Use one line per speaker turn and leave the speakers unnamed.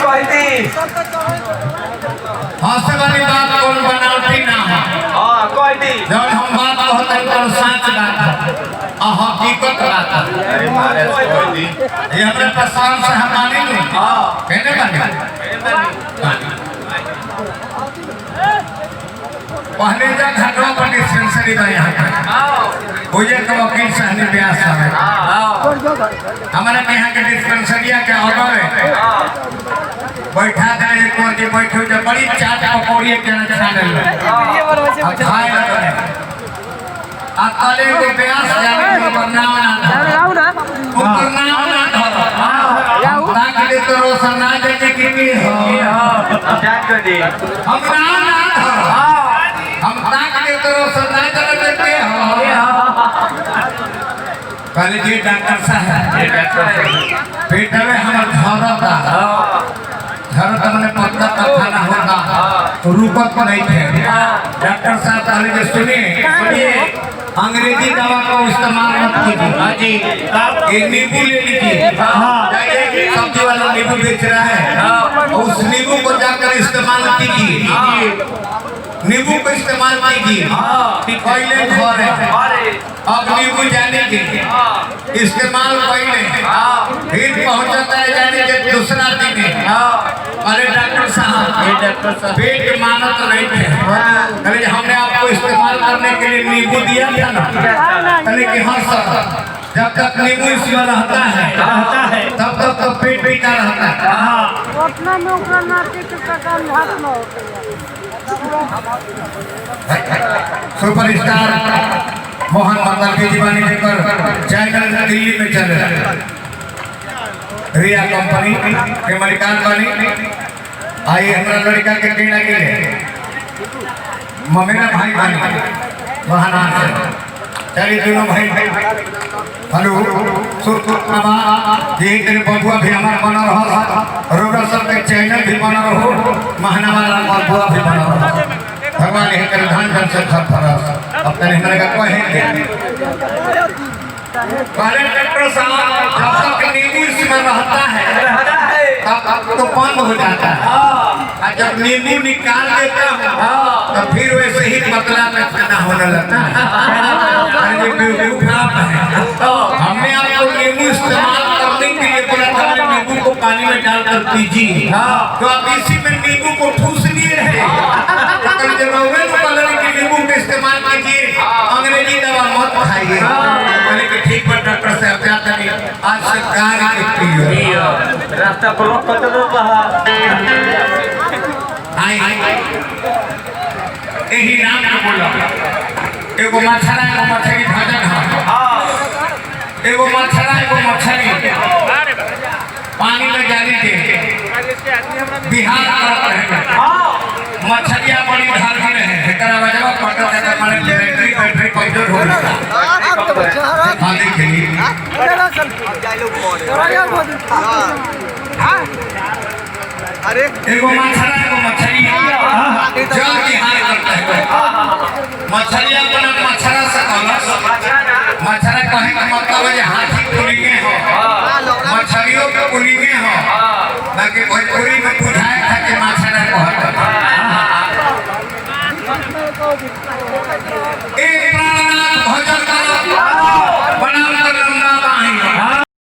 कहती
हंसे वाली बात कौन बनावटी ना है।
हां कहती
जब हम बात कहते हैं तो सच बात है और हकीकत बात है।
अरे मारे कहती
ये हमरे प्रशांत से हम मानी नहीं।
हां
कहने बानी पहले जा घाटों पर डिस्पेंसरी था यहाँ पर भुजे के वकील सहनी ब्यास है। हमारे यहाँ के डिस्पेंसरिया के ऑर्डर है बैठा दे एक के बैठो जो बड़ी चाट पकौड़ी के खा ले खाए लगे आ काले को ब्यास जाने को बनाव ना ऊपर नाम ना धरो ताकि दे तो रोशन ना देने की हो
जान कर दे
हम नाम ना धरो हम ताकि दे तो रोशन ना देने के हो पहले जी डॉक्टर साहब पेट में हम धरता धरता मैंने पत्ता का खाना होगा रुकत नहीं थे। डॉक्टर साहब पहले जो सुनिए अंग्रेजी दवा का इस्तेमाल मत कीजिए। ये नींबू ले लीजिए सब्जी वाला नींबू बेच रहा है उस नींबू को जाकर इस्तेमाल कीजिए। नींबू को इस्तेमाल कीजिए पहले घर है अब नींबू जाने के इस्तेमाल पहले फिर पहुंचता है जाने के दूसरा दिन। अरे डॉक्टर साहब पेट मानत नहीं थे अरे हमने आपको इस्तेमाल करने के लिए नींबू दिया था ना अरे कि हाँ सर जब तक नींबू इसमें रहता है तब तक तो पेट पीता रहता है। सुपरस्टार मोहन मंगल की दीवानी लेकर चैनल दिल्ली में चल रहा है रिया कंपनी के मलिकान बनी आई हमारा लड़का के टीना के लिए ममेरा भाई बनी महाना से चलिए दोनों भाई हेलो सुरकुमा ये तेरे बबुआ भी हमारा बना रहा रोगा सर के चैनल भी बना रहो महाना वाला बबुआ भी बना रहा भगवान ये कर धान कर से सब फरास अब तेरे हमारे का कोई है पहले डॉक्टर साहब जब तक नींबू इसमें रहता है तब तो बंद हो जाता है और जब नींबू निकाल देता हूँ तो फिर वैसे ही पतला में खाना होने लगता है। हमने आपको नींबू इस्तेमाल करने के लिए बोला था नींबू को पानी में डालकर पीजिए तो आप इसी में नींबू को ठूस लिए रहे कलर के नींबू का इस्तेमाल कीजिए अंग्रेजी दवा मत खाइए। ठीक पर डॉक्टर साहब जाते नहीं आज से कार्य पियो
रास्ता ब्लॉक कर दो कहा
आई यही नाम को बोला एगो मछरा एगो मछली भजन हां एगो मछरा एगो मछली पानी में जाने के बिहार करत रहे हां मछलियां बड़ी धारती रहे एकरा वजह पटक देकर माने बैटरी कमजोर हो गया खाने के लिए
अरे
एगो मछरा एगो मछली जल विहार करता है मछलियां बना मछरा से अलग मछरा कहे का मतलब है हाथी पुलिंगे हो मछलियों के पुलिंगे हो बाकी भोजपुरी में बुझाए था कि